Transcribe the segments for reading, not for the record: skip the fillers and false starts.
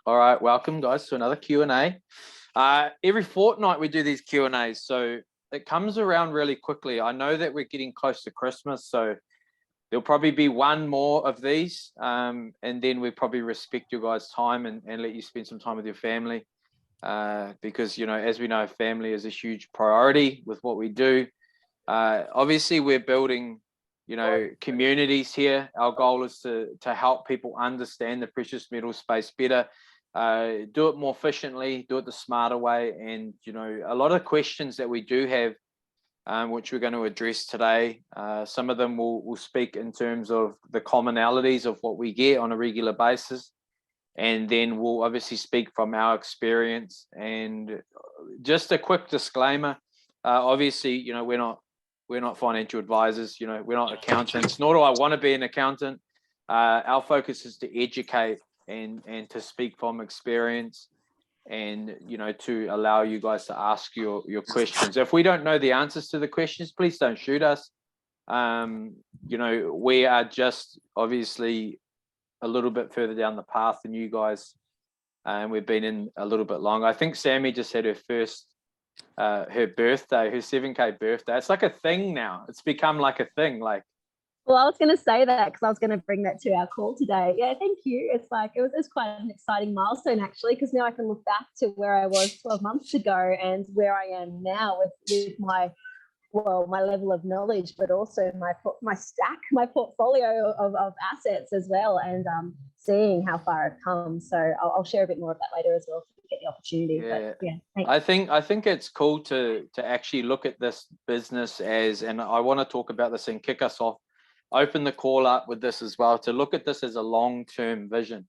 All right, welcome guys to another Q&A. Every fortnight we do these Q&As, so it comes around really quickly. I know that we're getting close to Christmas, so there'll probably be one more of these, and then we probably respect your guys' time and let you spend some time with your family, because, you know, as we know, family is a huge priority with what we do. Obviously, we're building, you know, communities here. Our goal is to help people understand the precious metal space better, do it more efficiently, do it the smarter way. And, you know, a lot of questions that we do have, which we're going to address today, some of them will speak in terms of the commonalities of what we get on a regular basis. And then we'll obviously speak from our experience. And just a quick disclaimer, obviously, you know, we're not financial advisors, you know, we're not accountants, nor do I want to be an accountant. Our focus is to educate and to speak from experience, and, you know, to allow you guys to ask your questions. If we don't know the answers to the questions, please don't shoot us. You know, we are just obviously a little bit further down the path than you guys, and we've been in a little bit longer. I think Sammy just had her first her birthday, her 7K birthday. It's like a thing now. It's become like a thing. Like, well, I was going to say that because I was going to bring that to our call today. Yeah, thank you. It's like it was quite an exciting milestone, actually, because now I can look back to where I was 12 months ago and where I am now with my level of knowledge, but also my stack, my portfolio of assets as well, and seeing how far I've come. So I'll share a bit more of that later as well if we get the opportunity. Yeah. But yeah, I think it's cool to actually look at this business as, and I want to talk about this and kick us off, open the call up with this as well, to look at this as a long-term vision.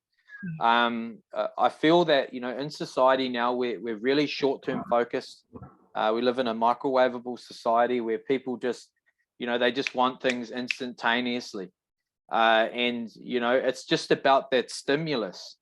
I feel that, you know, in society now we're really short-term focused. We live in a microwavable society where people just, you know, they just want things instantaneously. And, you know, it's just about that stimulus.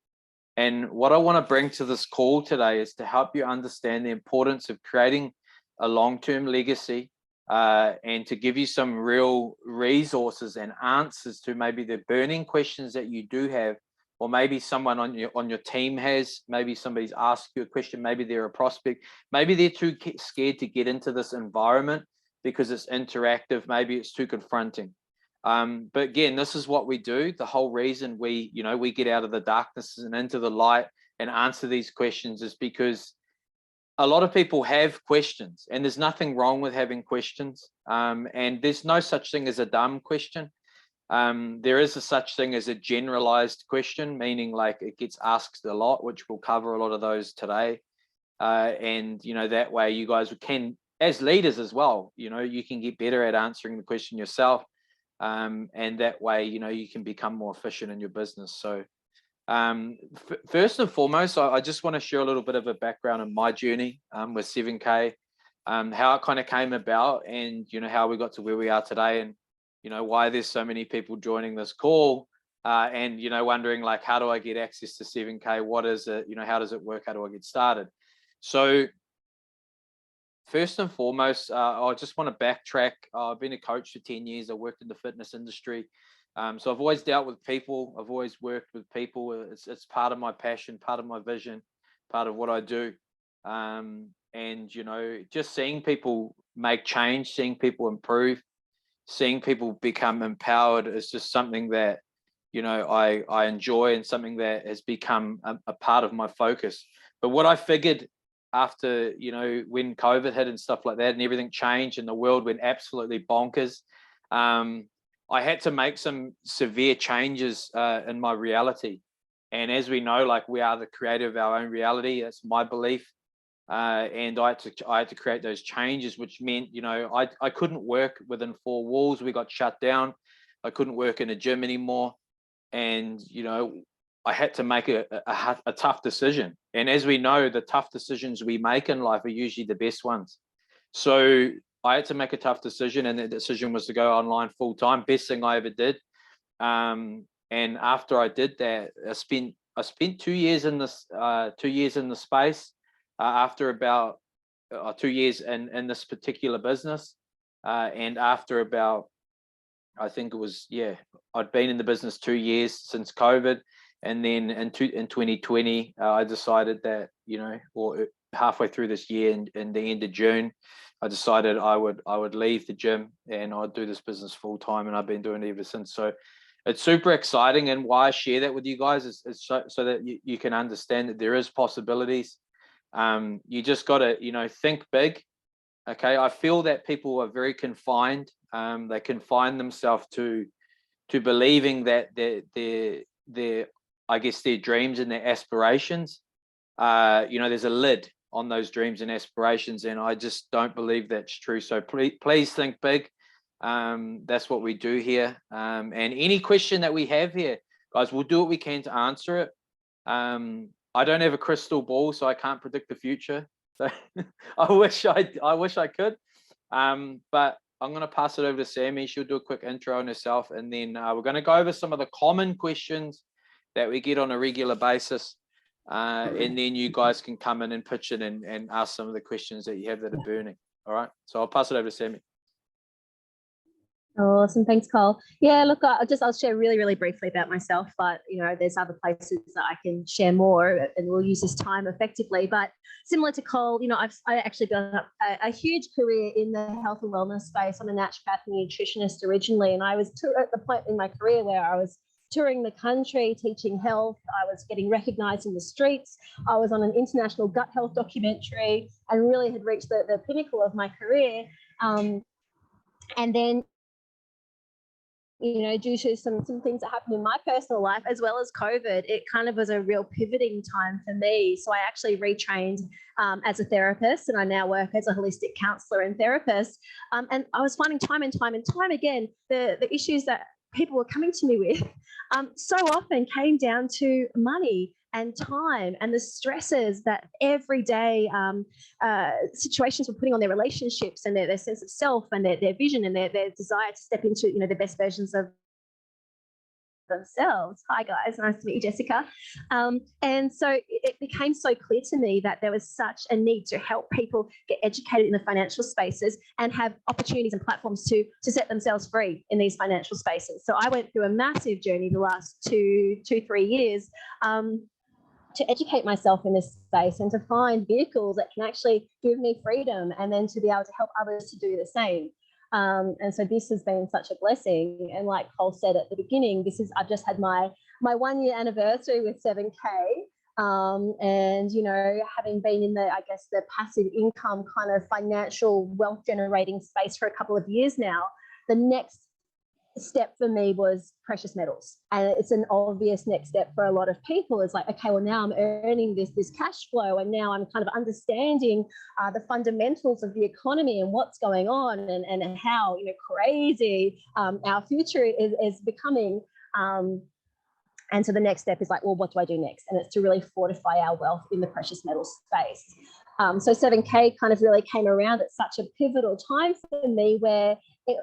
And what I want to bring to this call today is to help you understand the importance of creating a long-term legacy, and to give you some real resources and answers to maybe the burning questions that you do have, or maybe someone on your team has. Maybe somebody's asked you a question, maybe they're a prospect, maybe they're too scared to get into this environment because it's interactive, maybe it's too confronting. But again, this is what we do. The whole reason we get out of the darkness and into the light and answer these questions is because a lot of people have questions, and there's nothing wrong with having questions. And there's no such thing as a dumb question. There is a such thing as a generalized question, meaning like it gets asked a lot, which we'll cover a lot of those today. And, you know, that way you guys can, as leaders as well, you know, you can get better at answering the question yourself. And that way, you know, you can become more efficient in your business. So first and foremost, I just want to share a little bit of a background on my journey with 7K, how it kind of came about, and, you know, how we got to where we are today, and, you know, why there's so many people joining this call, and, you know, wondering like, how do I get access to 7K? What is it? You know, how does it work? How do I get started? So first and foremost, I just want to backtrack. I've been a coach for 10 years. I worked in the fitness industry. So I've always dealt with people. I've always worked with people. It's part of my passion, part of my vision, part of what I do. And, you know, just seeing people make change, seeing people improve, seeing people become empowered is just something that, you know, I enjoy, and something that has become a part of my focus. But what I figured after, you know, when COVID hit and stuff like that, and everything changed and the world went absolutely bonkers, I had to make some severe changes in my reality. And as we know, like, we are the creator of our own reality. That's my belief. And I had to create those changes, which meant, you know, I couldn't work within 4 walls. We got shut down. I couldn't work in a gym anymore. And, you know, I had to make a tough decision. And as we know, the tough decisions we make in life are usually the best ones. So I had to make a tough decision, and the decision was to go online full time. Best thing I ever did. And after I did that, I spent 2 years in this 2 years in the space. After about 2 years in this particular business, and after about, I think it was, I'd been in the business 2 years since COVID, And then in 2020, I decided that, or halfway through this year, in the end of June, I decided I would leave the gym and I'd do this business full time, and I've been doing it ever since. So it's super exciting, and why I share that with you guys is so that you can understand that there is possibilities. You just got to, think big. Okay, I feel that people are very confined. They confine themselves to believing that their I guess their dreams and their aspirations, there's a lid on those dreams and aspirations, and I just don't believe that's true. So please think big. That's what we do here. And any question that we have here, guys, we'll do what we can to answer it. I don't have a crystal ball, so I can't predict the future. So I wish I could. But I'm going to pass it over to Sammy. She'll do a quick intro on herself, and then we're going to go over some of the common questions that we get on a regular basis. And then you guys can come in and pitch in and ask some of the questions that you have that are burning. All right. So I'll pass it over to Sammy. Awesome. Thanks, Cole. Yeah, look, I'll share really, really briefly about myself, but, there's other places that I can share more, and we'll use this time effectively. But similar to Cole, I actually built up a huge career in the health and wellness space. I'm a naturopath and nutritionist originally, and I was at the point in my career where I was touring the country, teaching health. I was getting recognized in the streets. I was on an international gut health documentary and really had reached the pinnacle of my career. And then, due to some things that happened in my personal life, as well as COVID, it kind of was a real pivoting time for me. So I actually retrained as a therapist, and I now work as a holistic counselor and therapist. And I was finding time and time again, the issues that people were coming to me with so often came down to money and time and the stresses that everyday situations were putting on their relationships and their sense of self and their vision and their desire to step into the best versions of themselves. Hi guys, nice to meet you, Jessica. And so it became so clear to me that there was such a need to help people get educated in the financial spaces and have opportunities and platforms to set themselves free in these financial spaces. So I went through a massive journey the last 2-3 years to educate myself in this space and to find vehicles that can actually give me freedom, and then to be able to help others to do the same. And so this has been such a blessing. And like Cole said at the beginning, I've just had my 1 year anniversary with 7K. And, having been in the passive income kind of financial wealth generating space for a couple of years now, the next step for me was precious metals. And it's an obvious next step for a lot of people. It's like, okay, well, now I'm earning this cash flow, and now I'm kind of understanding the fundamentals of the economy and what's going on, and how crazy our future is becoming. And so the next step is like, well, what do I do next? And it's to really fortify our wealth in the precious metals space. So 7K kind of really came around at such a pivotal time for me, where it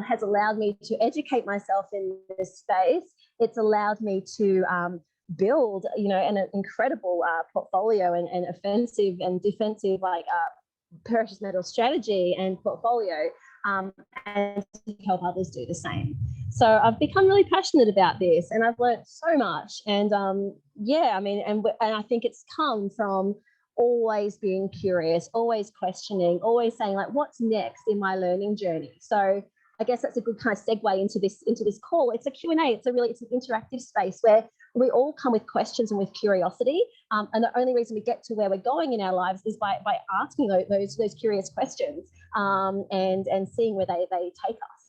has allowed me to educate myself in this space. It's allowed me to build, an incredible portfolio and offensive and defensive precious metal strategy and portfolio, and to help others do the same. So I've become really passionate about this, and I've learned so much. And and I think it's come from always being curious, always questioning, always saying like, what's next in my learning journey? So I guess that's a good kind of segue into this call. It's a Q&A. It's an interactive space where we all come with questions and with curiosity. And the only reason we get to where we're going in our lives is by asking those curious questions, and seeing where they take us.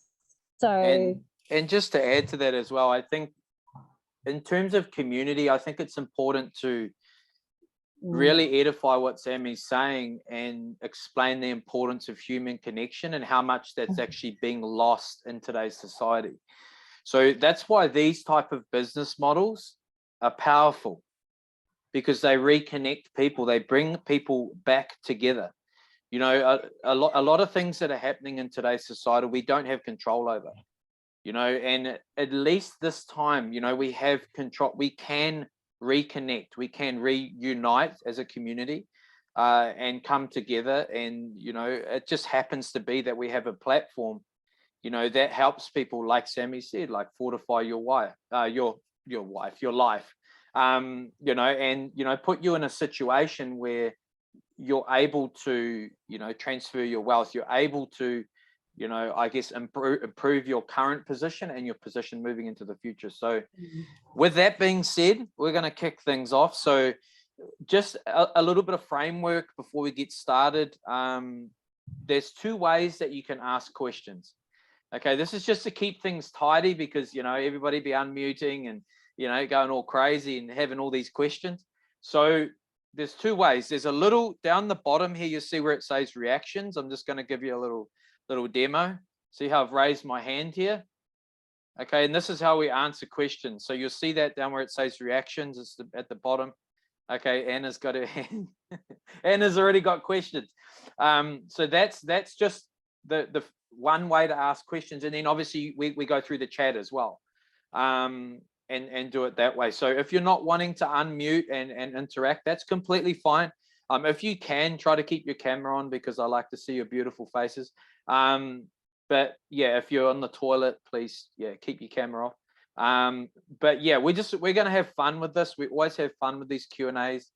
So and just to add to that as well, I think in terms of community, I think it's important to really edify what Sammy's saying and explain the importance of human connection and how much that's actually being lost in today's society. So that's why these type of business models are powerful, because they reconnect people, they bring people back together. A lot of things that are happening in today's society we don't have control over, and at least this time, we have control. We can reconnect, we can reunite as a community, and come together. And it just happens to be that we have a platform that helps people, like Sammy said, like fortify your life, you know, and, you know, put you in a situation where you're able to, you know, transfer your wealth. You're able to, you know, I guess, improve your current position and your position moving into the future. So with that being said, we're going to kick things off. So just a little bit of framework before we get started. There's two ways that you can ask questions. Okay, this is just to keep things tidy, because, you know, everybody be unmuting and, you know, going all crazy and having all these questions. So there's two ways. There's a little down the bottom here, you see where it says reactions. I'm just going to give you a little demo. See how I've raised my hand here? Okay, and this is how we answer questions. So you'll see that down where it says reactions, it's at the bottom. Okay, Anna's got her hand. Anna's already got questions. So that's just the one way to ask questions, and then obviously we go through the chat as well, and do it that way. So if you're not wanting to unmute and interact, that's completely fine. If you can, try to keep your camera on, because I like to see your beautiful faces. But yeah, if you're on the toilet, please, yeah, keep your camera off. But yeah, we're going to have fun with this. We always have fun with these Q&As.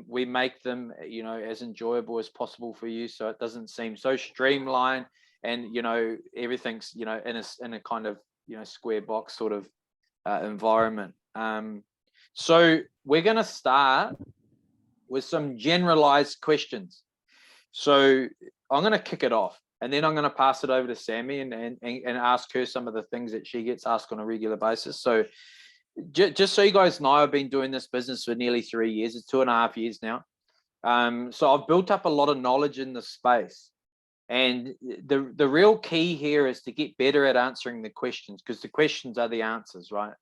We make them, you know, as enjoyable as possible for you, so it doesn't seem so streamlined and, you know, everything's, you know, in a kind of, you know, square box sort of environment. So we're going to start with some generalized questions. So I'm going to kick it off, and then I'm going to pass it over to Sammy and ask her some of the things that she gets asked on a regular basis. So just so you guys know, I've been doing this business for nearly 3 years. It's 2.5 years now. So I've built up a lot of knowledge in this space. And the real key here is to get better at answering the questions, because the questions are the answers, right?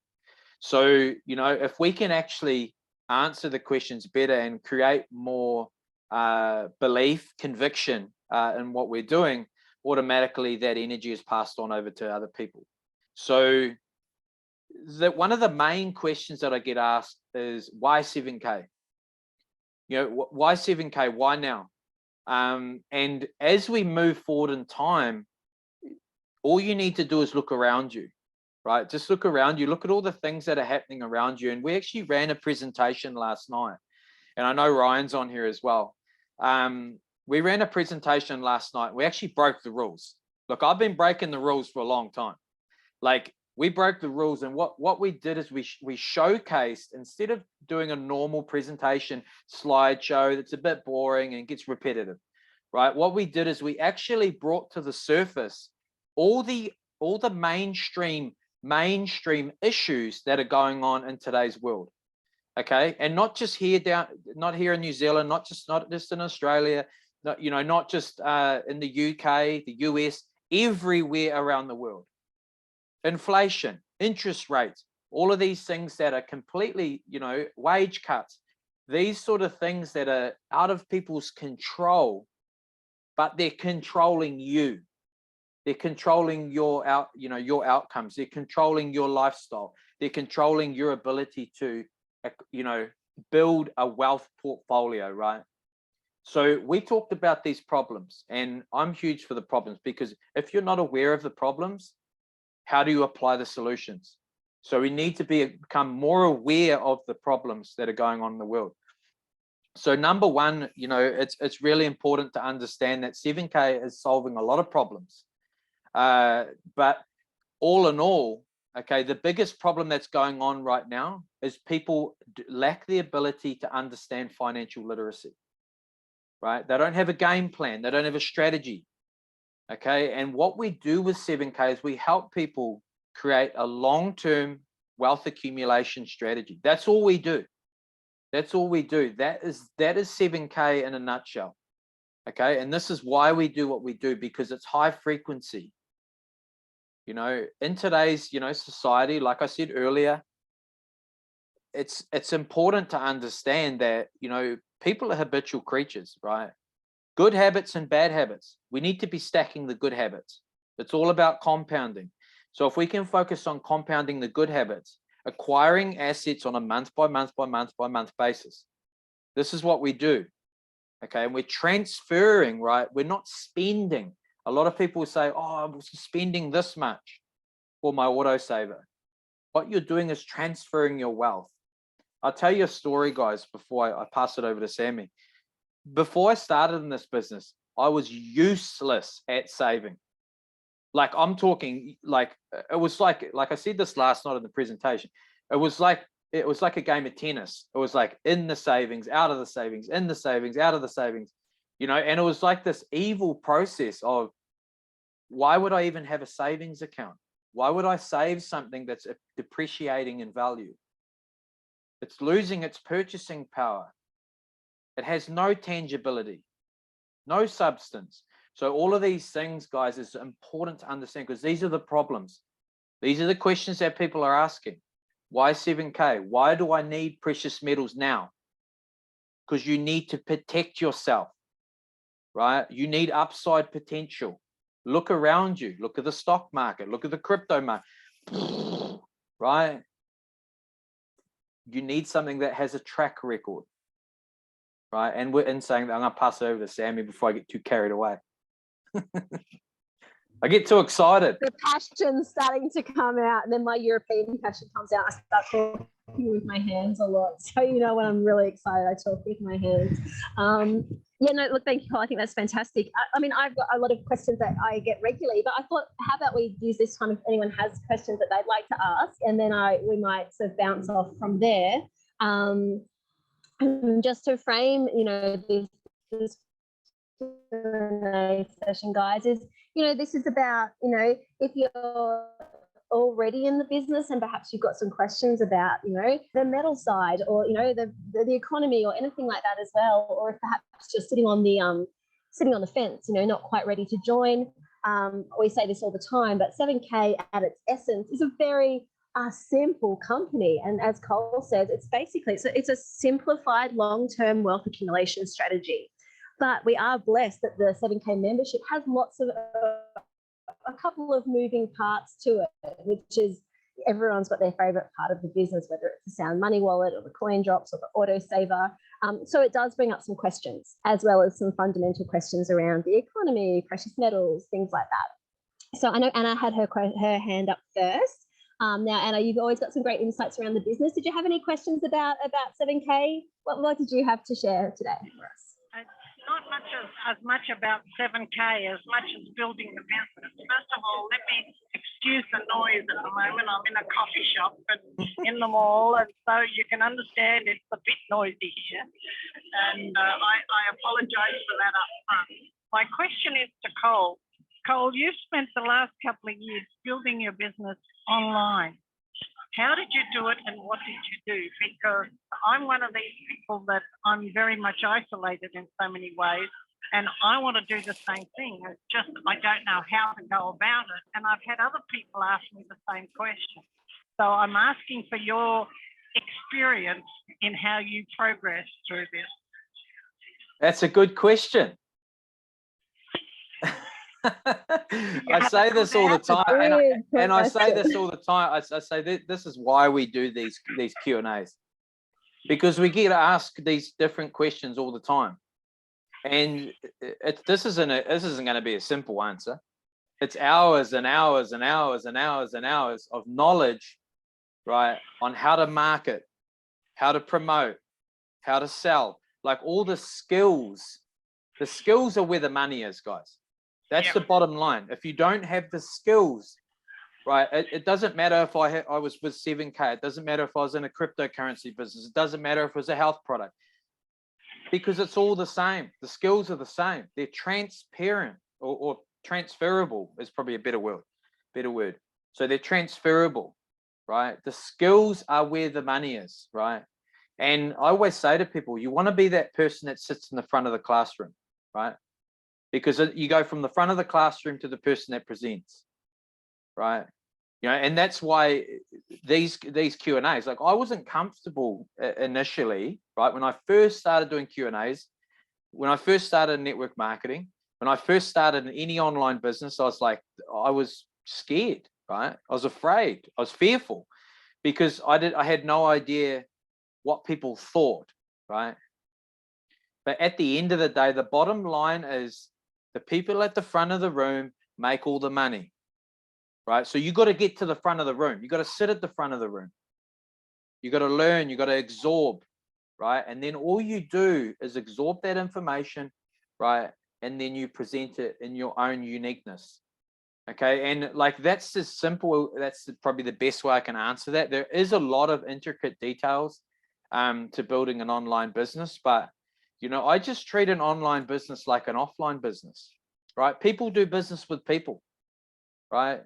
So, you know, if we can actually answer the questions better and create more belief, conviction in what we're doing, automatically that energy is passed on over to other people. So one of the main questions that I get asked is, why 7K? You know, why 7K? Why now? And as we move forward in time, all you need to do is look around you, right? Just look around you, look at all the things that are happening around you. And we actually ran a presentation last night, and I know Ryan's on here as well. We ran a presentation last night. We actually broke the rules. Look, I've been breaking the rules for a long time. Like, we broke the rules, and what we did is we showcased, instead of doing a normal presentation slideshow that's a bit boring and gets repetitive, right? What we did is we actually brought to the surface all the mainstream issues that are going on in today's world. Okay, and not just here not here in New Zealand, not just in Australia, you know, not just in the UK, the US, everywhere around the world. Inflation, interest rates, all of these things that are completely, you know, wage cuts, these sort of things that are out of people's control, but they're controlling you. They're controlling your outcomes. They're controlling your lifestyle. They're controlling your ability to, you know, build a wealth portfolio, right? So we talked about these problems, and I'm huge for the problems, because if you're not aware of the problems, how do you apply the solutions? So we need to become more aware of the problems that are going on in the world. So number one, you know, it's really important to understand that 7K is solving a lot of problems. But all in all, okay, the biggest problem that's going on right now is people lack the ability to understand financial literacy, right? They don't have a game plan. They don't have a strategy. Okay, and what we do with 7K is we help people create a long-term wealth accumulation strategy. That's all we do. That's all we do. That is 7K in a nutshell. Okay, and this is why we do what we do, because it's high frequency. You know, in today's, you know, society, like I said earlier, it's important to understand that, you know, people are habitual creatures, right? Good habits and bad habits. We need to be stacking the good habits. It's all about compounding. So if we can focus on compounding the good habits, acquiring assets on a month by month basis, this is what we do. Okay, and we're transferring, right? We're not spending. A lot of people say, oh, I'm spending this much for my autosaver. What you're doing is transferring your wealth. I'll tell you a story, guys, before I pass it over to Sammy. Before I started in this business, I was useless at saving. Like, I'm talking, like, it was like I said this last night in the presentation. It was like a game of tennis. It was like in the savings, out of the savings, in the savings, out of the savings, you know, and it was like this evil process of, why would I even have a savings account? Why would I save something that's depreciating in value? It's losing its purchasing power. It has no tangibility, no substance. So all of these things, guys, is important to understand, because these are the problems. These are the questions that people are asking. Why 7K? Why do I need precious metals now? Because you need to protect yourself, right? You need upside potential. Look around you. Look at the stock market. Look at the crypto market, right? You need something that has a track record, right? And we're in saying that, I'm going to pass it over to Sammy before I get too carried away. I get too excited. The passion's starting to come out, and then my European passion comes out. I start talking with my hands a lot. So, you know, when I'm really excited, I talk with my hands. Yeah, no, look, thank you, Cole. I think that's fantastic. I mean, I've got a lot of questions that I get regularly, but I thought, how about we use this time if anyone has questions that they'd like to ask, and then we might sort of bounce off from there. And just to frame, you know, this Q&A session, guys, is, you know, this is about, you know, if you're already in the business and perhaps you've got some questions about, you know, the metal side, or, you know, the economy, or anything like that as well, or if perhaps you're sitting on the fence, you know, not quite ready to join. We say this all the time, but 7K at its essence is a very simple company, and as Cole says, it's basically it's a simplified long-term wealth accumulation strategy. But we are blessed that the 7K membership has lots of a couple of moving parts to it, which is everyone's got their favorite part of the business, whether it's the Sound Money wallet or the coin drops or the auto saver. So it does bring up some questions, as well as some fundamental questions around the economy, precious metals, things like that. So I know Anna had her hand up first. Now, Anna, you've always got some great insights around the business. Did you have any questions about 7K? What did you have to share today for us? Not as much about 7K as much as building the business. First of all, let me excuse the noise at the moment. I'm in a coffee shop and in the mall, and so you can understand it's a bit noisy here. And I apologise for that up front. My question is to Cole. Cole, you've spent the last couple of years building your business online. How did you do it, and what did you do? Because I'm one of these people that I'm very much isolated in so many ways, and I want to do the same thing. It's just I don't know how to go about it, and I've had other people ask me the same question. So I'm asking for your experience in how you progress through this. That's a good question. I say this all the time, and I say this all the time. I say this is why we do these Q&As, because we get asked these different questions all the time, and this isn't going to be a simple answer. It's hours and hours and hours and hours and hours of knowledge, right, on how to market, how to promote, how to sell, like all the skills. The skills are where the money is, guys. That's the bottom line. If you don't have the skills, right, it doesn't matter if I was with 7K. It doesn't matter if I was in a cryptocurrency business. It doesn't matter if it was a health product, because it's all the same. The skills are the same. They're transparent, or transferable is probably a better word. So they're transferable, right? The skills are where the money is, right? And I always say to people, you want to be that person that sits in the front of the classroom, right? Because you go from the front of the classroom to the person that presents, right? You know, and that's why these Q&As, like, I wasn't comfortable initially, right? When I first started doing Q&As, when I first started network marketing, when I first started in any online business, I was scared, right? I was afraid, I was fearful, because I had no idea what people thought, right? But at the end of the day, the bottom line is the people at the front of the room make all the money, right? So you got to get to the front of the room. You got to sit at the front of the room, You got to learn, you got to absorb, right? And then all you do is absorb that information, right? And then you present it in your own uniqueness. Okay, and like that's as simple, that's probably the best way I can answer that. There is a lot of intricate details to building an online business, but you know, I just treat an online business like an offline business, right? People do business with people, right?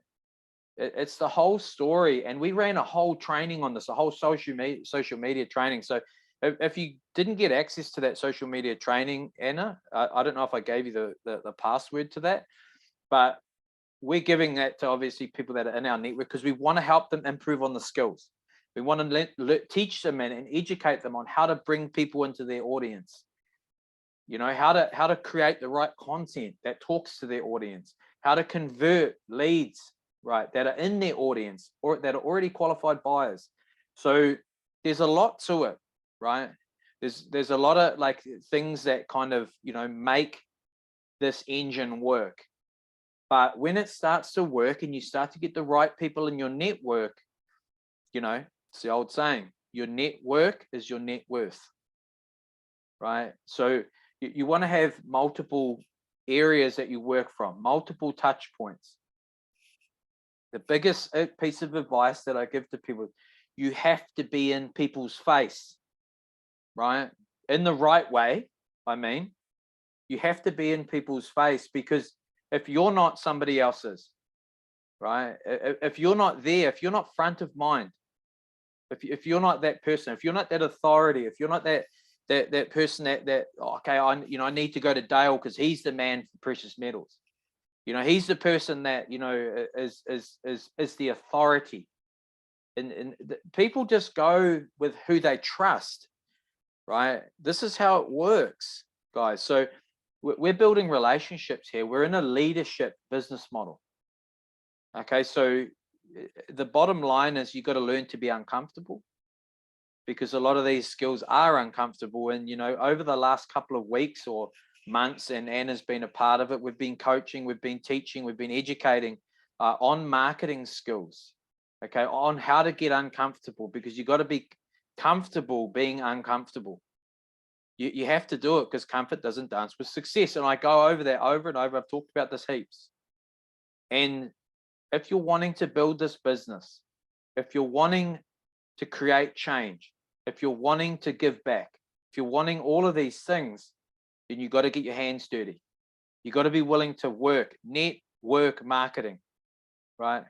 It's the whole story. And we ran a whole training on this, a whole social media training. So if you didn't get access to that social media training, Anna, I don't know if I gave you the password to that, but we're giving that to obviously people that are in our network because we want to help them improve on the skills. We want to teach them and educate them on how to bring people into their audience. You know, how to create the right content that talks to their audience, how to convert leads, right, that are in their audience or that are already qualified buyers. So there's a lot to it, right? There's a lot of like things that kind of, you know, make this engine work. But when it starts to work and you start to get the right people in your network, you know, it's the old saying, your network is your net worth, right? So you want to have multiple areas that you work from, multiple touch points. The biggest piece of advice that I give to people, you have to be in people's face, right? In the right way, I mean, you have to be in people's face, because if you're not, somebody else is, right? If you're not there, if you're not front of mind, if you're not that person, if you're not that authority, if you're not that person that okay, I need to go to Dale because he's the man for precious metals. You know, he's the person that, you know, is the authority, and people just go with who they trust, right? This is how it works, guys. So we're building relationships here. We're in a leadership business model. Okay, so the bottom line is you got to learn to be uncomfortable, because a lot of these skills are uncomfortable. And, you know, over the last couple of weeks or months, and Anna's been a part of it, we've been coaching, we've been teaching, we've been educating on marketing skills, okay, on how to get uncomfortable, because you got to be comfortable being uncomfortable. You have to do it, because comfort doesn't dance with success. And I go over that over and over. I've talked about this heaps. And if you're wanting to build this business, if you're wanting to create change, if you're wanting to give back, if you're wanting all of these things, then you got to get your hands dirty. You got to be willing to work, network marketing, right?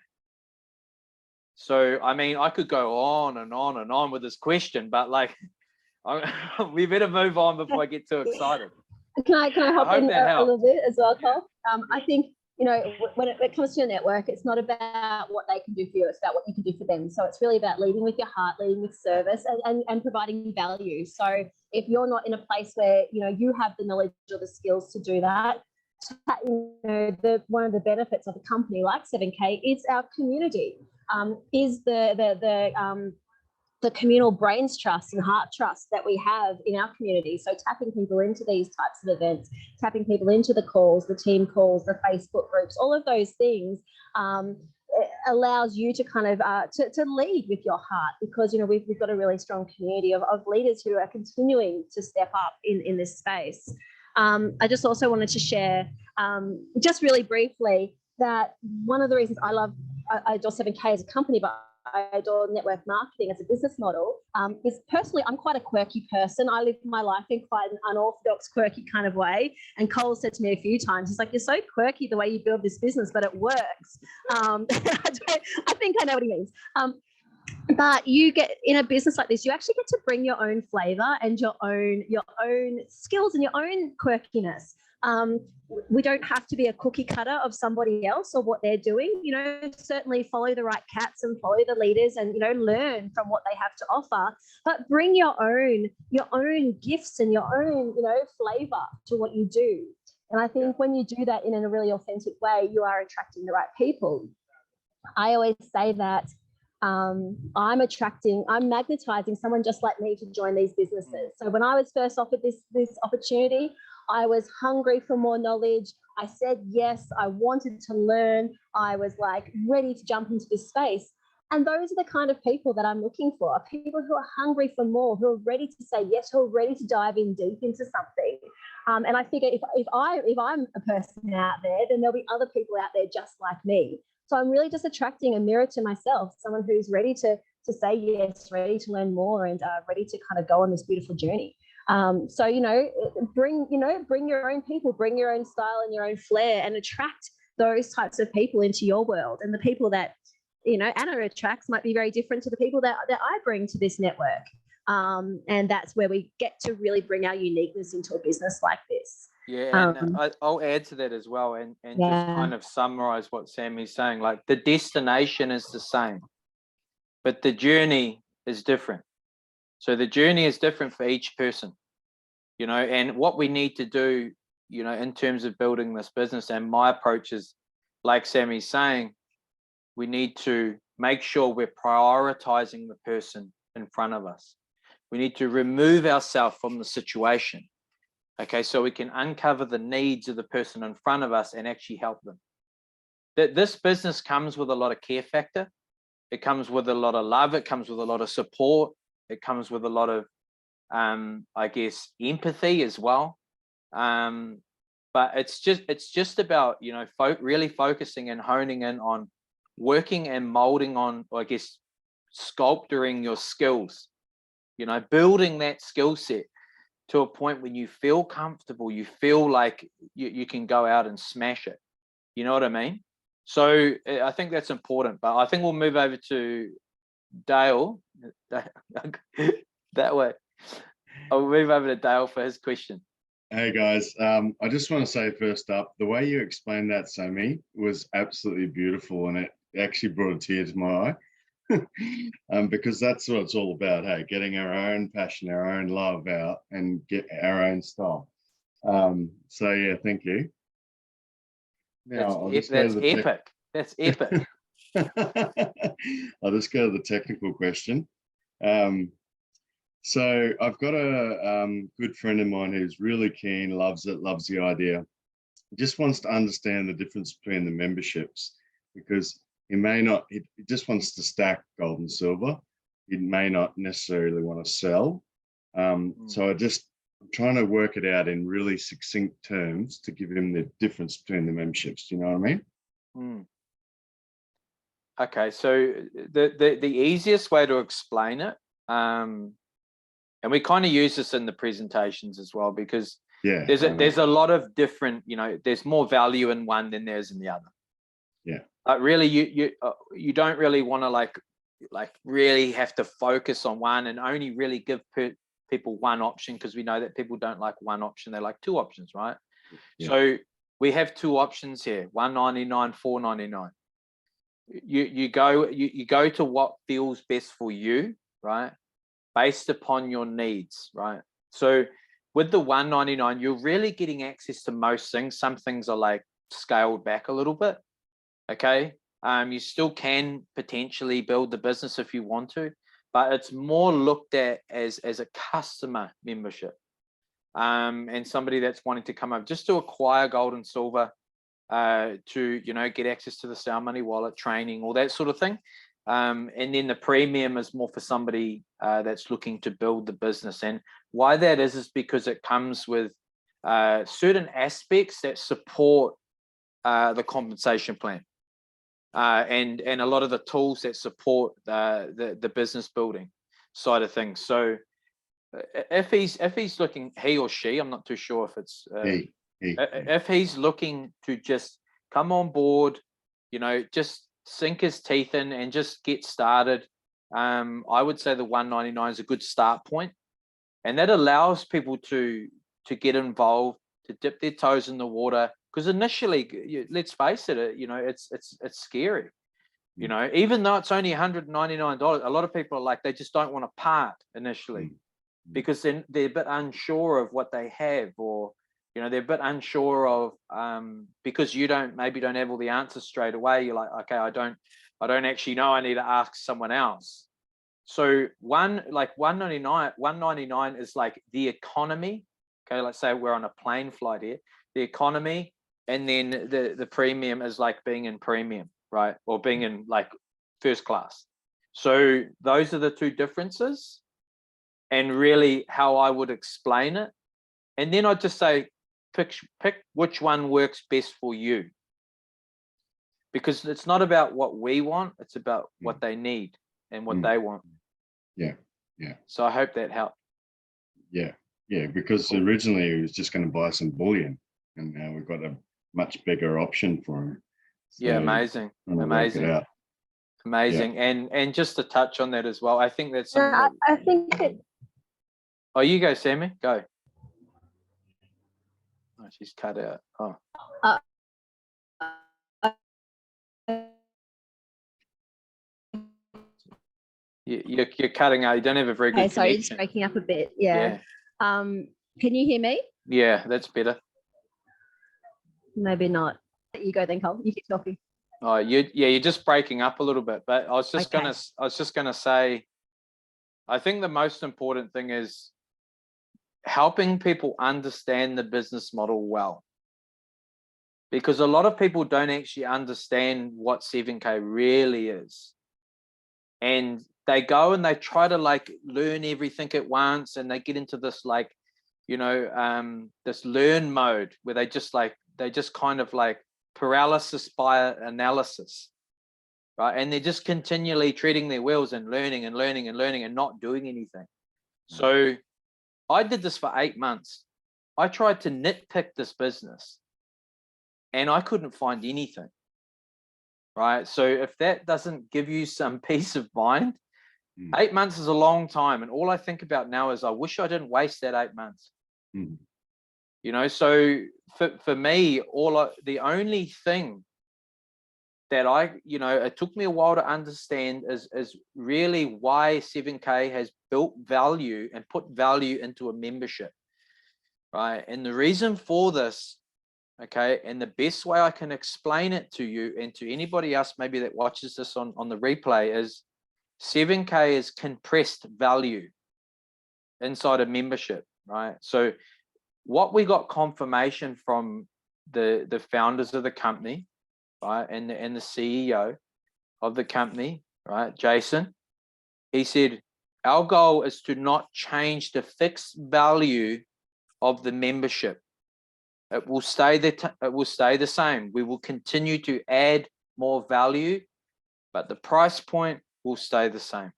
So, I mean, I could go on and on and on with this question, but like, we better move on before I get too excited. Can I hop in a little bit as well, Cole? I think, you know, when it comes to your network, it's not about what they can do for you, it's about what you can do for them. So it's really about leading with your heart, leading with service, and providing value. So if you're not in a place where, you know, you have the knowledge or the skills to do that, you know, one of the benefits of a company like 7K is our community, is the communal brains trust and heart trust that we have in our community. So tapping people into these types of events, tapping people into the calls, the team calls, the Facebook groups, all of those things allows you to kind of to lead with your heart, because, you know, we've got a really strong community of leaders who are continuing to step up in this space. I just also wanted to share just really briefly that one of the reasons I adore 7K as a company, but I adore network marketing as a business model, is personally, I'm quite a quirky person. I live my life in quite an unorthodox, quirky kind of way. And Cole said to me a few times, he's like, you're so quirky the way you build this business, but it works. I think I know what he means. But you get, in a business like this, you actually get to bring your own flavor and your own skills and your own quirkiness. We don't have to be a cookie cutter of somebody else or what they're doing. You know, certainly follow the right cats and follow the leaders, and, you know, learn from what they have to offer, but bring your own gifts and your own, you know, flavor to what you do. And I think when you do that in a really authentic way, you are attracting the right people. I always say that I'm magnetizing someone just like me to join these businesses. So when I was first offered this opportunity, I was hungry for more knowledge. I said yes, I wanted to learn. I was like ready to jump into this space. And those are the kind of people that I'm looking for, people who are hungry for more, who are ready to say yes, who are ready to dive in deep into something. And I figure if I'm a person out there, then there'll be other people out there just like me. So I'm really just attracting a mirror to myself, someone who's ready to say yes, ready to learn more, and ready to kind of go on this beautiful journey. So, bring your own people, bring your own style and your own flair, and attract those types of people into your world. And the people that, Anna attracts might be very different to the people that I bring to this network. And that's where we get to really bring our uniqueness into a business like this. Yeah, and I'll add to that as well, and just kind of summarize what Sammy's saying. Like, the destination is the same, but the journey is different. So the journey is different for each person, and what we need to do, in terms of building this business, and my approach is, like Sammy's saying, we need to make sure we're prioritizing the person in front of us. We need to remove ourselves from the situation. Okay, so we can uncover the needs of the person in front of us and actually help them. This business comes with a lot of care factor. It comes with a lot of love. It comes with a lot of support. It comes with a lot of, I guess, empathy as well. But it's just about, really focusing and honing in on working and molding on, or I guess, sculpturing your skills, building that skill set to a point when you feel comfortable, you feel like you can go out and smash it. You know what I mean? So I think that's important, but I think we'll move over to Dale. That way. I'll move over to Dale for his question. Hey guys, I just want to say first up, the way you explained that, Sammy, was absolutely beautiful, and it actually brought a tear to my eye. Because that's what it's all about, hey, getting our own passion, our own love out, and get our own style. So yeah, thank you. Now, that's epic. That's epic. I'll just go to the technical question. So I've got a good friend of mine who's really keen, loves it, loves the idea. Just wants to understand the difference between the memberships, because he just wants to stack gold and silver. He may not necessarily want to sell. So I'm trying to work it out in really succinct terms to give him the difference between the memberships. Do you know what I mean? Okay, so the easiest way to explain it, and we kind of use this in the presentations as well, because there's a lot of different, there's more value in one than there's in the other. Yeah. Really, you don't really want to like really have to focus on one and only really give people one option, because we know that people don't like one option, they like two options, right? Yeah. So we have two options here: $199, $499. You go to what feels best for you, right? Based upon your needs, right? So with the $199, you're really getting access to most things. Some things are like scaled back a little bit. Okay, you still can potentially build the business if you want to, but it's more looked at as a customer membership, and somebody that's wanting to come up just to acquire gold and silver, to get access to the Sound Money wallet, training, all that sort of thing. And then the premium is more for somebody that's looking to build the business. And why that is because it comes with certain aspects that support the compensation plan. And a lot of the tools that support the business building side of things. So if he's looking, he or she, I'm not too sure if it's he. If he's looking to just come on board, just sink his teeth in and just get started, I would say the $199 is a good start point, and that allows people to get involved, to dip their toes in the water. Because initially, let's face it, it's scary. Even though it's only $199, a lot of people are like, they just don't want to part initially, because then they're a bit unsure of what they have, or they're a bit unsure of, because you maybe don't have all the answers straight away. You're like, okay, I don't actually know. I need to ask someone else. So $199 is like the economy. Okay, let's say we're on a plane flight here. The economy. And then the premium is like being in premium, right? Or being in like first class. So those are the two differences, and really how I would explain it. And then I'd just say, pick which one works best for you. Because it's not about what we want, it's about what they need and what they want. Yeah, yeah. So I hope that helped. Yeah, yeah, because originally he was just going to buy some bullion, and now we've got a much bigger option for him. So Yeah, amazing, amazing, amazing. Yeah. And just to touch on that as well, I think that's something that... I think it... Oh, you go, Sammy, go. Oh, she's cut out. Oh. You're cutting out. You don't have a very good connection. Sorry, it's breaking up a bit. Yeah. Can you hear me? Yeah, that's better. Maybe not. You go then, Cole. You keep talking. Oh, you're just breaking up a little bit. But I was just gonna say, I think the most important thing is helping people understand the business model well. Because a lot of people don't actually understand what 7K really is. And they go and they try to like learn everything at once, and they get into this like, you know, this learn mode where they just kind of like paralysis by analysis, right? And they're just continually treading their wheels and learning and learning and learning and not doing anything. So I did this for 8 months. I tried to nitpick this business and I couldn't find anything, right? So if that doesn't give you some peace of mind, 8 months is a long time. And all I think about now is I wish I didn't waste that 8 months. You know, so for me, the only thing that you know, it took me a while to understand is really why 7K has built value and put value into a membership, right? And the reason for this, okay, and the best way I can explain it to you and to anybody else maybe that watches this on the replay is 7K is compressed value inside a membership, right? So what we got confirmation from the founders of the company, right, and the CEO of the company, right, Jason, he said, our goal is to not change the fixed value of the membership. It will stay the same. We will continue to add more value, but the price point will stay the same.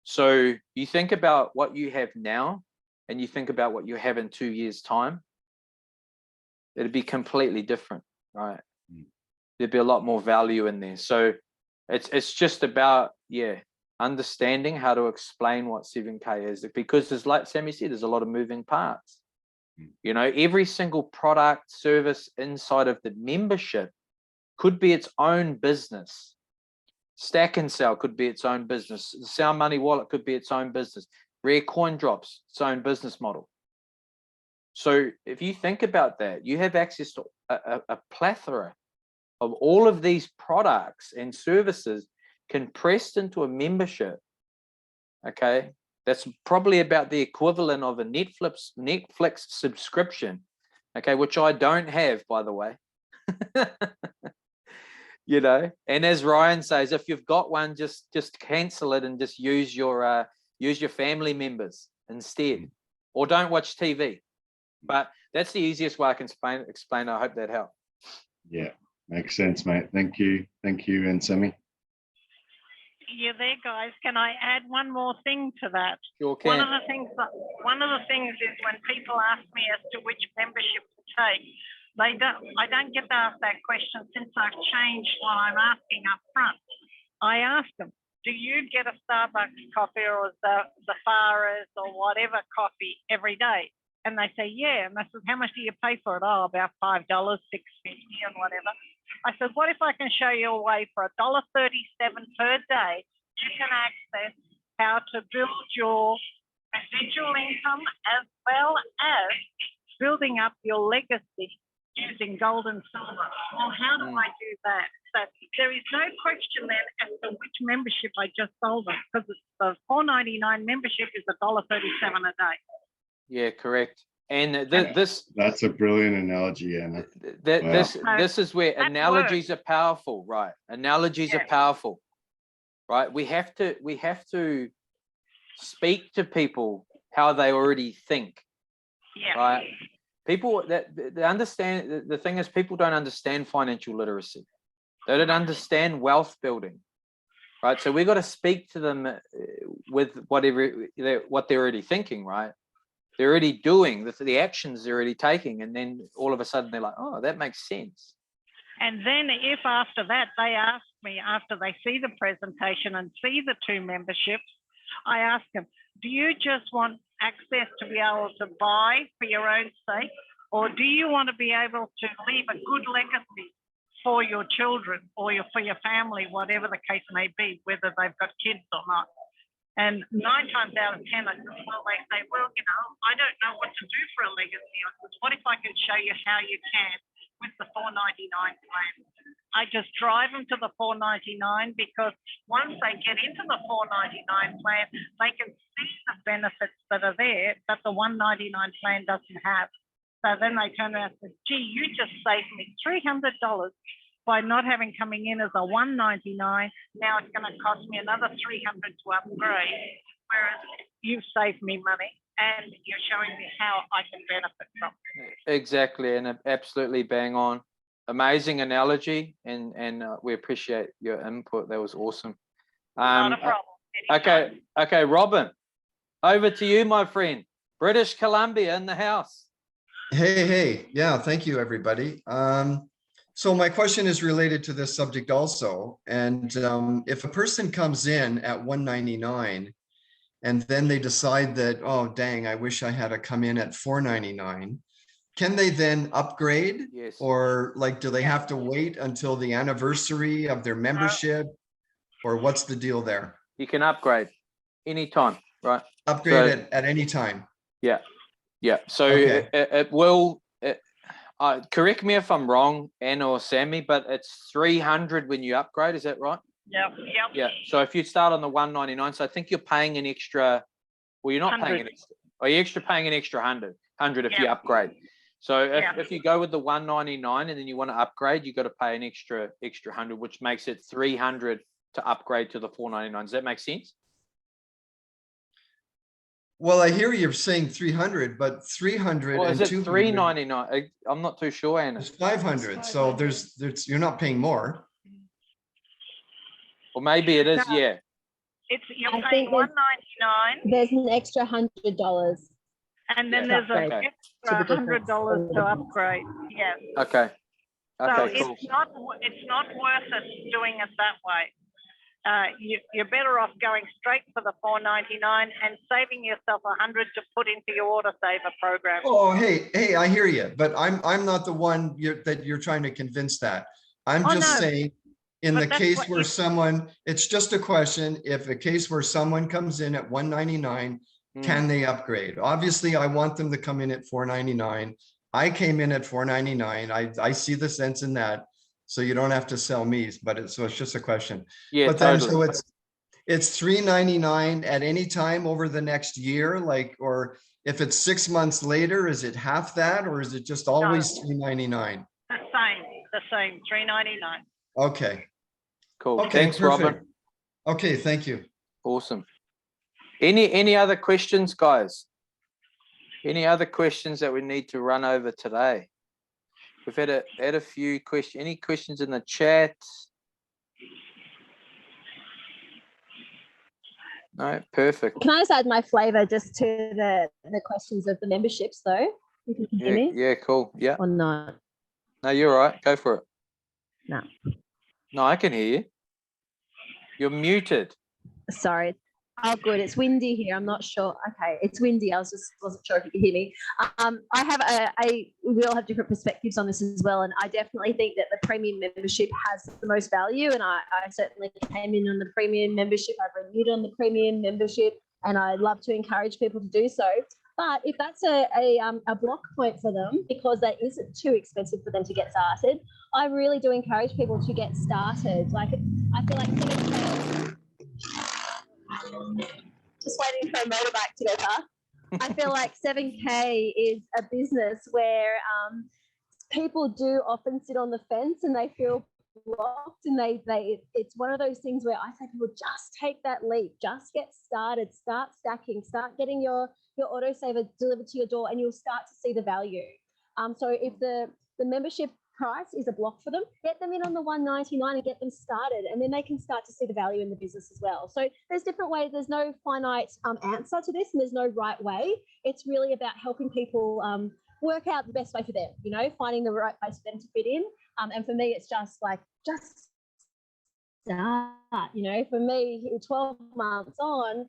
So you think about what you have now, and you think about what you have in 2 years' time, it'd be completely different, right? There'd be a lot more value in there. So it's just about, understanding how to explain what 7K is, because there's, like Sammy said, there's a lot of moving parts. You know, every single product, service inside of the membership could be its own business. Stack and Sell could be its own business. Sound Money Wallet could be its own business. Rare Coin Drops, its own business model. So if you think about that, you have access to a plethora of all of these products and services compressed into a membership, okay? That's probably about the equivalent of a Netflix subscription, okay, which I don't have, by the way. You know, and as Ryan says, if you've got one, just cancel it and just use your family members instead, or don't watch TV. But that's the easiest way I can explain. I hope that helped. Yeah, makes sense, mate. Thank you, and Sammy. You there, guys? Can I add one more thing to that? Sure can. One of the things is when people ask me as to which membership to take, I don't get to ask that question since I've changed what I'm asking up front. I ask them, do you get a Starbucks coffee or the Farah's or whatever coffee every day? And they say, yeah. And I said, how much do you pay for it? Oh, about $5, $6.50 and whatever. I said, what if I can show you a way for $1.37 per day, you can access how to build your residual income as well as building up your legacy using gold and silver. Well, how do I do that? So there is no question then as to which membership I just sold them, because the $4.99 membership is $1.37 a day. Yeah, correct. And that's a brilliant analogy, Anna. This is where analogies are powerful, right? Analogies are powerful. right? We have to speak to people how they already think, Yeah. right? People that they understand, the thing is, people don't understand financial literacy. They don't understand wealth building, right? So we got to speak to them with whatever what they're already thinking, right? They're already doing the actions they're already taking, and then all of a sudden they're like, oh, that makes sense. And then if after that they ask me, after they see the presentation and see the 2 memberships, I ask them, do you just want access to be able to buy for your own sake? Or do you want to be able to leave a good legacy for your children or for your family, whatever the case may be, whether they've got kids or not? And 9 times out of 10, well, they say, well, you know, I don't know what to do for a legacy. I said, what if I can show you how you can with the $4.99 plan? I just drive them to the $4.99 because once they get into the $4.99 plan, they can see the benefits that are there that the $1.99 plan doesn't have. So then they turn around and say, gee, you just saved me $300 by not having coming in as a $1.99. Now it's going to cost me another $300 to upgrade, whereas you've saved me money and you're showing me how I can benefit from it. Exactly, and absolutely bang on. Amazing analogy, and we appreciate your input. That was awesome. Not a problem. Okay, Robin, over to you, my friend. British Columbia in the house. Hey, yeah, thank you, everybody. So my question is related to this subject also. And if a person comes in at $1.99 and then they decide that, oh, dang, I wish I had to come in at $4.99, can they then upgrade? Yes. Or like, do they have to wait until the anniversary of their membership? Or what's the deal there? You can upgrade anytime, right? Upgrade at any time. Yeah. So Okay. it will, correct me if I'm wrong, Anna or Sammy, but it's 300 when you upgrade. Is that right? Yep. Yeah. So if you start on the 199, so I think you're paying an extra. Well, you're not 100. paying an extra. Or you're paying an extra 100 if you upgrade. So if you go with the 199 and then you want to upgrade, you got to pay an extra 100, which makes it 300 to upgrade to the 499. Does that make sense? Well, I hear you're saying 300, but 300 Well, is and it 200 399? I'm not too sure, Anna. is 500. So there's you're not paying more. Or maybe it is. No. Yeah. You're I paying think there's- $1.99, There's an extra $100. and then Yeah. there's an Okay. extra $100 to upgrade. Yes. Okay. So Cool. it's not worth it doing it that way. You're better off going straight for the $4.99 and saving yourself $100 to put into your auto saver program. Oh, hey, I hear you, but I'm not the one that you're trying to convince that. I'm just saying, in But the that's case what where you- someone, it's just a question, if a case where someone comes in at 199, can they upgrade? Obviously, I want them to come in at 499. I came in at 499. I see the sense in that. So you don't have to sell me, but it's just a question. Yeah, But then, totally. so it's $399 at any time over the next year, like, or if it's 6 months later, is it half that, or is it just always $399? The same, $3.99. Okay. Cool. Okay. Thanks, perfect. Robin. Okay, thank you. Awesome. Any other questions, guys? Any other questions that we need to run over today? We've had a few questions. Any questions in the chat? No, perfect. Can I just add my flavor just to the questions of the memberships though? If you can hear me Yeah, cool. Yeah. or not? No, you're all right. Go for it. No. No, I can hear you. You're muted. Sorry. Oh, good. It's windy here. I'm not sure. Okay, it's windy. I wasn't sure if you could hear me. I have we all have different perspectives on this as well, and I definitely think that the premium membership has the most value. And I certainly came in on the premium membership. I've renewed on the premium membership, and I love to encourage people to do so. But if that's a block point for them because that isn't too expensive for them to get started, I really do encourage people to get started. Like I feel like just waiting for a motorbike to go past. I feel like 7K is a business where people do often sit on the fence and they feel blocked, and it's one of those things where I say to people, just take that leap, just get started, start stacking, start getting your autosaver delivered to your door, and you'll start to see the value. So if the membership price is a block for them, get them in on the $199 and get them started, and then they can start to see the value in the business as well. So there's different ways. There's no finite answer to this, and there's no right way. It's really about helping people work out the best way for them, you know, finding the right place for them to fit in. And for me, it's just start, you know. For me, 12 months on,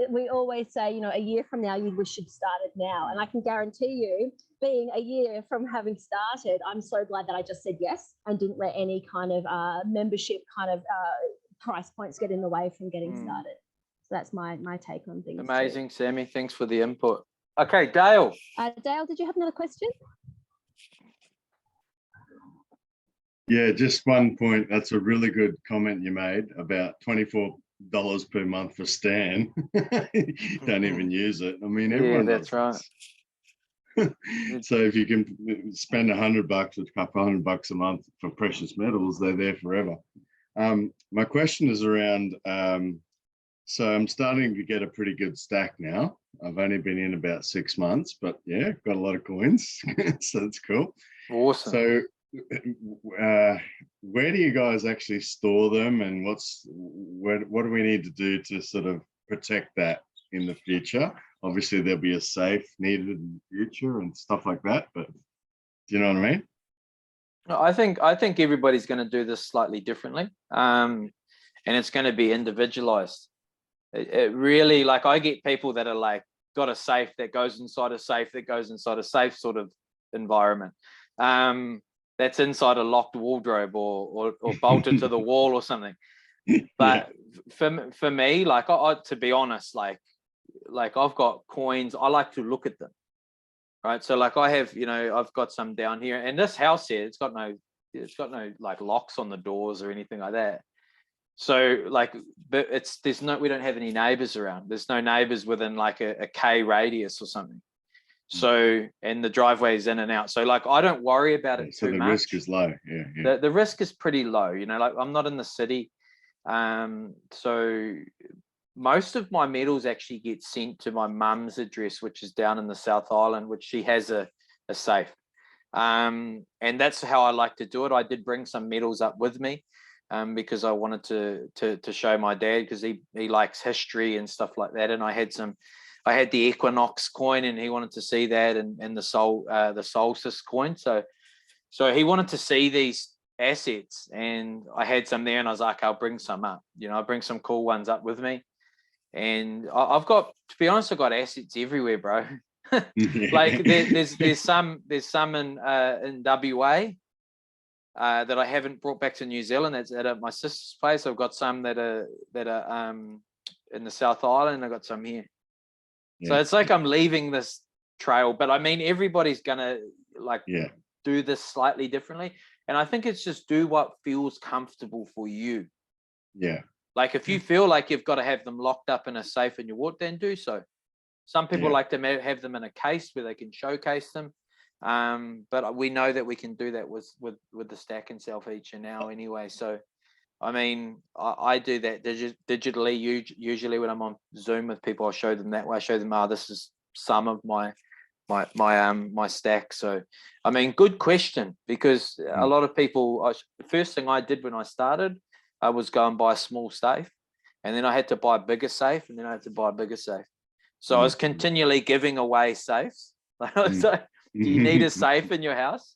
we always say, you know, a year from now, you wish you'd started now. And I can guarantee you, being a year from having started, I'm so glad that I just said yes and didn't let any kind of membership kind of price points get in the way from getting started. So that's my take on things. Amazing, too. Sammy. Thanks for the input. Okay, Dale. Dale, did you have another question? Yeah, just one point. That's a really good comment you made about $24 per month for Stan. Don't even use it. I mean, everyone that's right. So if you can spend $100 or a couple $100 a month for precious metals, they're there forever. My question is around, so I'm starting to get a pretty good stack now. I've only been in about 6 months, but yeah, got a lot of coins. So that's cool. Awesome. So where do you guys actually store them, and what do we need to do to sort of protect that in the future? Obviously there'll be a safe needed in the future and stuff like that, but do you know what I mean? No, I think everybody's going to do this slightly differently, and it's going to be individualized. It really, like, I get people that are like got a safe that goes inside a safe that goes inside a safe sort of environment. That's inside a locked wardrobe or bolted to the wall or something. But for me, like, I to be honest, like I've got coins. I like to look at them, right? So like I have, you know, I've got some down here, and this house here, it's got no like locks on the doors or anything like that. So like, but we don't have any neighbors around. There's no neighbors within like a K radius or something. So, and the driveway's in and out. So like, I don't worry about it too much. So the risk is low. Yeah. The risk is pretty low, you know, like I'm not in the city. So most of my metals actually get sent to my mum's address, which is down in the South Island, which she has a safe. And that's how I like to do it. I did bring some metals up with me, because I wanted to show my dad, because he likes history and stuff like that. And I had the Equinox coin, and he wanted to see that, and the Solstice coin. So he wanted to see these assets, and I had some there, and I was like, I'll bring some up. You know, I bring some cool ones up with me, and I've got, to be honest, I've got assets everywhere, bro. Like there's some in WA that I haven't brought back to New Zealand. That's at my sister's place. I've got some that are in the South Island. I've got some here. So it's like I'm leaving this trail, but I mean, everybody's gonna like do this slightly differently. And I think it's just do what feels comfortable for you. Yeah. Like if you feel like you've got to have them locked up in a safe in your ward, then do so. Some people like to have them in a case where they can showcase them. But we know that we can do that with the stack and self feature now anyway. So I mean, I do that digitally. Usually when I'm on Zoom with people, I show them that way. I show them, this is some of my stack. So, I mean, good question, because a lot of people, the first thing I did when I started, I was go and buy a small safe, and then I had to buy a bigger safe, and then I had to buy a bigger safe. So I was continually giving away safes. So, do you need a safe in your house?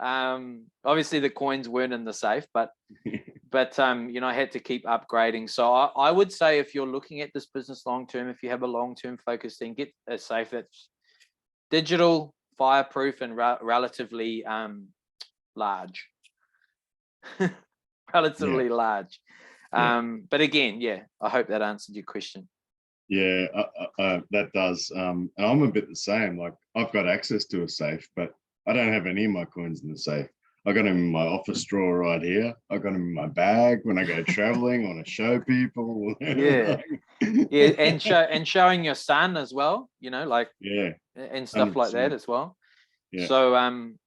Obviously the coins weren't in the safe, but you know, I had to keep upgrading. So I would say, if you're looking at this business long term, if you have a long term focus, then get a safe that's digital, fireproof, and relatively large. Relatively large. But again, I hope that answered your question. Yeah, that does. And I'm a bit the same. Like, I've got access to a safe, but I don't have any of my coins in the safe. I got them in my office drawer right here. I got them in my bag when I go traveling. I want to show people. And showing your son as well. You know, like and stuff 100%. like that as well. Yeah. So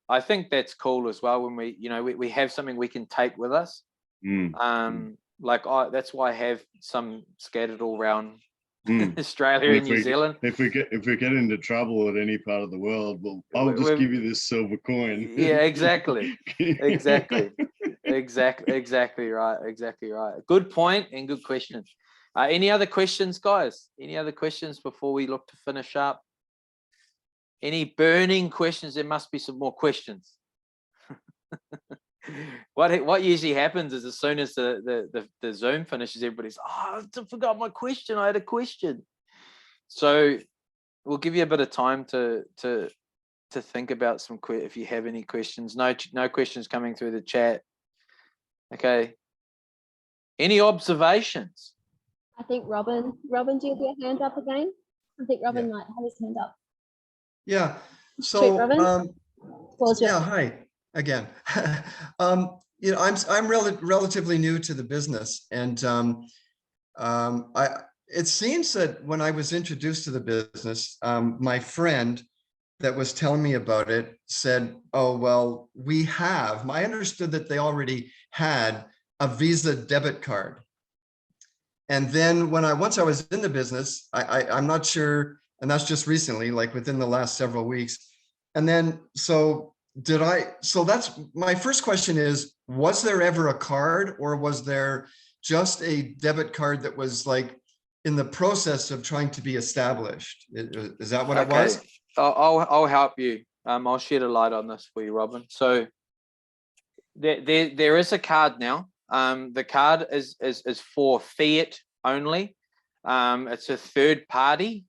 I think that's cool as well when we, you know, we have something we can take with us. Like that's why I have some scattered all around Australia and New Zealand. If we get into trouble at any part of the world, well, I'll just give you this silver coin. Yeah, exactly. Exactly right. Good point and good question. Any other questions, guys? Any other questions before we look to finish up? Any burning questions? There must be some more questions. What usually happens is as soon as the Zoom finishes, everybody's, oh, I forgot my question. I had a question. So we'll give you a bit of time to think about some if you have any questions. No questions coming through the chat. Okay. Any observations? I think Robin, do you have your hand up again? I think Robin might have his hand up. Yeah. Shoot, Robin. Yeah. Hi again. You know, I'm relatively new to the business, and it seems that when I was introduced to the business, my friend that was telling me about it said, "Oh well, I understood that they already had a Visa debit card." And then once I was in the business, I'm not sure, and that's just recently, like within the last several weeks. And then, so that's my first question is, was there ever a card, or was there just a debit card that was like in the process of trying to be established? Is that what it was? I'll help you. I'll shed a light on this for you, Robin. So there is a card now. The card is for fiat only. It's a third party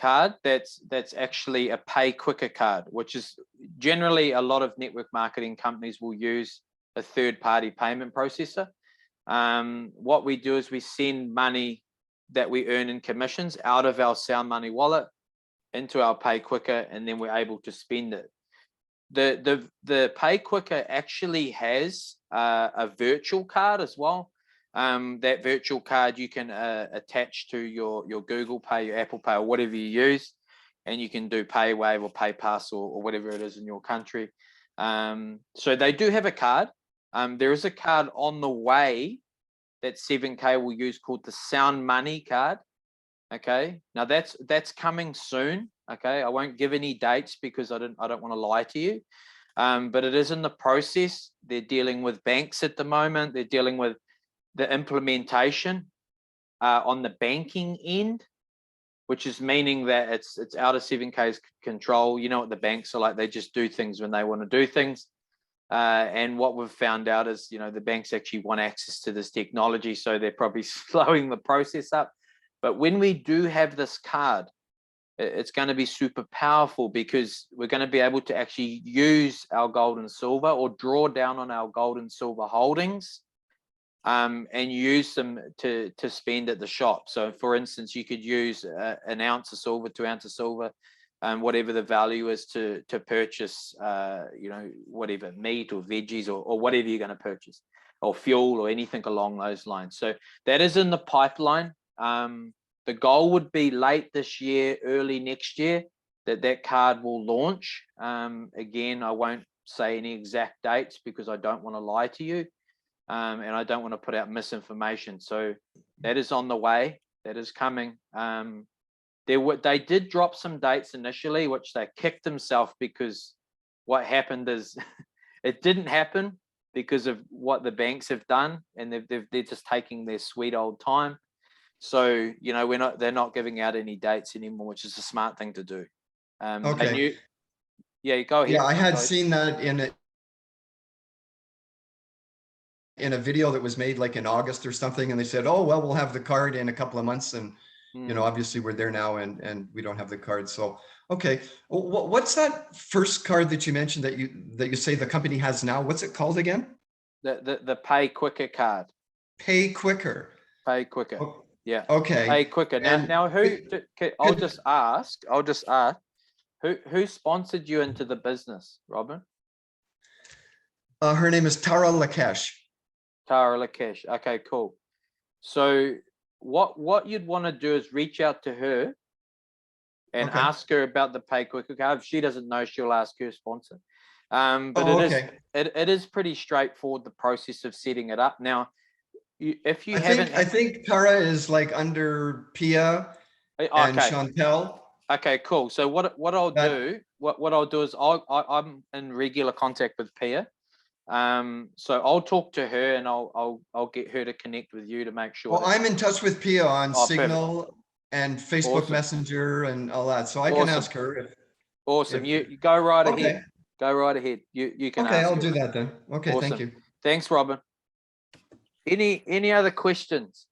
card that's actually a pay quicker card, which is generally a lot of network marketing companies will use a third party payment processor. What we do is we send money that we earn in commissions out of our Sound Money wallet into our pay quicker, and then we're able to spend it. The pay quicker actually has a virtual card as well. That virtual card you can attach to your Google Pay, your Apple Pay, or whatever you use, and you can do PayWave or PayPass or whatever it is in your country. So they do have a card. There is a card on the way that 7K will use called the Sound Money card. Okay, now that's coming soon. Okay, I won't give any dates because I don't want to lie to you, but it is in the process. They're dealing with banks at the moment. They're dealing with the implementation on the banking end, which is meaning that it's out of 7K's control. You know what the banks are like; they just do things when they want to do things. And what we've found out is, you know, the banks actually want access to this technology, so they're probably slowing the process up. But when we do have this card, it's going to be super powerful because we're going to be able to actually use our gold and silver or draw down on our gold and silver holdings and use them to spend at the shop. So for instance, you could use an ounce of silver, 2 ounces of silver, whatever the value is to purchase, you know, whatever meat or veggies or whatever you're going to purchase, or fuel or anything along those lines. So that is in the pipeline. The goal would be late this year, early next year, that card will launch. Again, I won't say any exact dates because I don't want to lie to you, and I don't want to put out misinformation. So that is on the way. That is coming. They did drop some dates initially, which they kicked themselves because what happened is it didn't happen because of what the banks have done, and they're just taking their sweet old time. So, you know, they're not giving out any dates anymore, which is a smart thing to do. Okay. Yeah, go ahead. Yeah, I had seen that in a video that was made like in August or something, and they said, "Oh well, we'll have the card in a couple of months," and you know, obviously we're there now, and we don't have the card. So, okay, what's that first card that you mentioned that you say the company has now? What's it called again? The Pay Quicker card. Pay Quicker. Pay Quicker. Oh, yeah. Okay. Pay Quicker. Now I'll just ask. Who sponsored you into the business, Robin? Her name is Tara Lakesh. Tara Lakesh. Okay, cool. So what you'd want to do is reach out to her and Okay. ask her about the pay quicker card. If she doesn't know, she'll ask her sponsor. But Oh, it is okay. it is pretty straightforward, the process of setting it up. Now, if you I haven't, think Tara is like under Pia and okay, Chantel. okay, cool. So what I'll That- do, what I'll do is I'm in regular contact with Pia. So I'll talk to her and I'll get her to connect with you to make sure. Well, that- I'm in touch with Pia on Oh, perfect. Signal and Facebook Awesome. Messenger and all that, so I can Awesome. ask her if. Awesome. if- You go right Okay. ahead. Go right ahead. You can Okay, ask I'll her. do that then. Okay, thank Awesome. you. Thanks, Robin. Any other questions?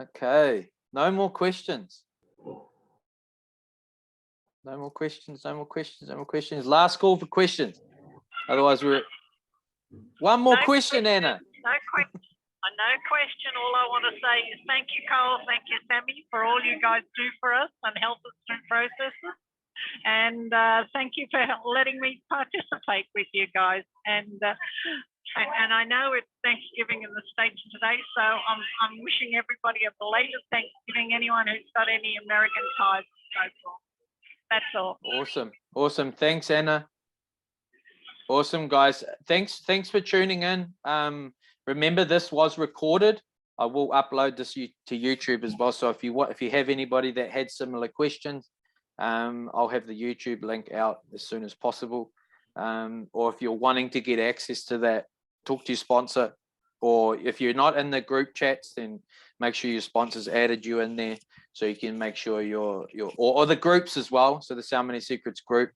Okay. No more questions. No more questions. No more questions. No more questions. Last call for questions. Otherwise, we're one more No question, question. Anna. No question. No question. All I want to say is thank you, Cole. Thank you, Sammy, for all you guys do for us and help us through processes. And thank you for letting me participate with you guys. And I know it's Thanksgiving in the States today, so I'm wishing everybody a belated Thanksgiving. Anyone who's got any American ties and so forth. That's all. Awesome. Awesome. Thanks, Anna. Awesome, guys. Thanks for tuning in. Remember, this was recorded. I will upload this to YouTube as well. So if you have anybody that had similar questions, I'll have the YouTube link out as soon as possible. Or if you're wanting to get access to that, talk to your sponsor. Or if you're not in the group chats, then make sure your sponsors added you in there, so you can make sure or the groups as well. So the Sell Money Secrets group.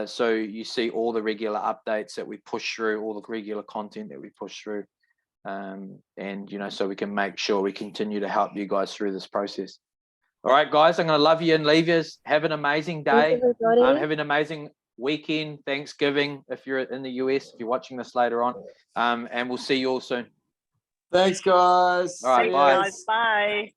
So you see all the regular updates that we push through, all the regular content that we push through. And so we can make sure we continue to help you guys through this process. All right, guys, I'm going to love you and leave you. Have an amazing day. Have an amazing weekend, Thanksgiving, if you're in the US, if you're watching this later on. And we'll see you all soon. Thanks, guys. All right, Thanks, bye. guys. Bye.